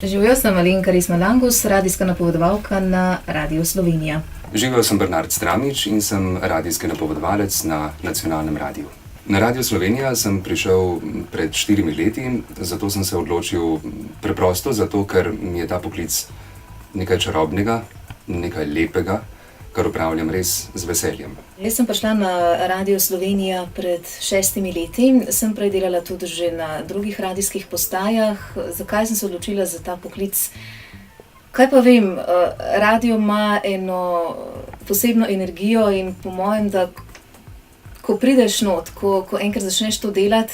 Živijo, sem Alenka Resma-Langus, radijska napovedovalka na Radiu Slovenija. Živijo, sem Bernard Stramič in sem radijski napovedovalec na nacionalnem radiju. Na Radio Slovenija sem prišel pred 4 leti, zato sem se odločil preprosto, zato ker mi je ta poklic nekaj čarobnega, nekaj lepega, kar opravljam res z veseljem. Jaz sem prišla na Radio Slovenija pred 6 leti, sem prej delala tudi že na drugih radijskih postajah. Zakaj sem se odločila za ta poklic? Kaj pa vem, radio ima eno posebno energijo in po mojem, da ko prideš not, ko enkrat začneš to delati,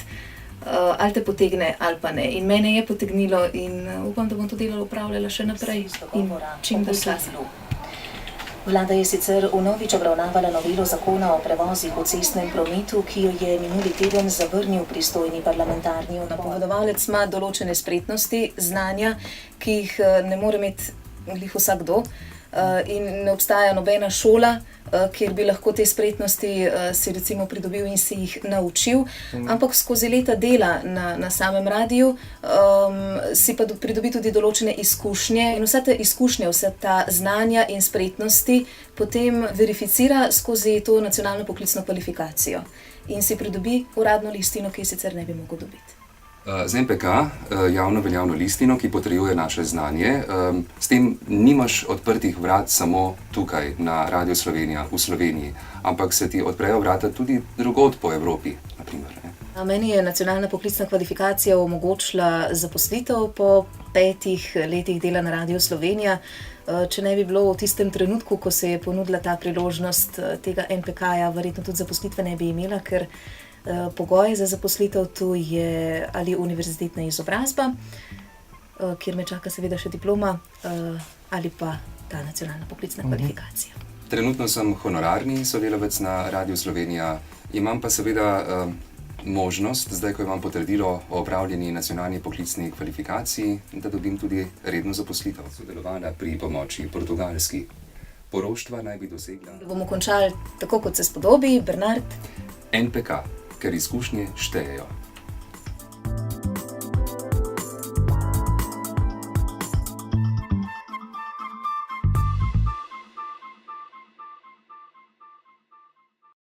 ali te potegne ali pa ne. In mene je potegnilo in upam, da bom to delo opravljala še naprej in čim bolj slasno. Vlada je sicer vnovič obravnavala novelo zakona o prevozih v cestnem prometu, ki jo je minuli teden zavrnil pristojni parlamentarni odbor. Napovedovalec ima določene spretnosti, znanja, ki jih ne more imeti glih vsakdo. In ne obstaja nobena šola, kjer bi lahko te spretnosti si recimo pridobil in si jih naučil, ampak skozi leta dela na samem radiju si pa pridobi tudi določene izkušnje in vse te izkušnje, vse ta znanja in spretnosti potem verificira skozi to nacionalno poklicno kvalifikacijo in si pridobi uradno listino, ki jo sicer ne bi mogel dobiti. Z NPK, javno veljavno listino, ki potrjuje naše znanje, s tem nimaš odprtih vrat samo tukaj na Radio Slovenija v Sloveniji, ampak se ti odprejo vrata tudi drugod po Evropi, na primer. Meni je nacionalna poklicna kvalifikacija omogočila zaposlitev po 5 letih dela na Radio Slovenija. Če ne bi bilo v tistem trenutku, ko se je ponudila ta priložnost tega NPK-ja, verjetno tudi zaposlitve ne bi imela, ker pogoj za zaposlitev tu je ali univerzitetna izobrazba, kjer me čaka seveda še diploma, ali pa ta nacionalna poklicna kvalifikacija. Trenutno sem honorarni sodelavec na Radio Slovenija, imam pa seveda možnost, zdaj ko imam potrdilo o opravljeni nacionalni poklicni kvalifikaciji, da dobim tudi redno zaposlitev. Sodelovala pri pomoči Portugalski. Poroštva naj bi dosegla. Bomo končali tako, kot se spodobi, Bernard. NPK, ker izkušnje štejejo.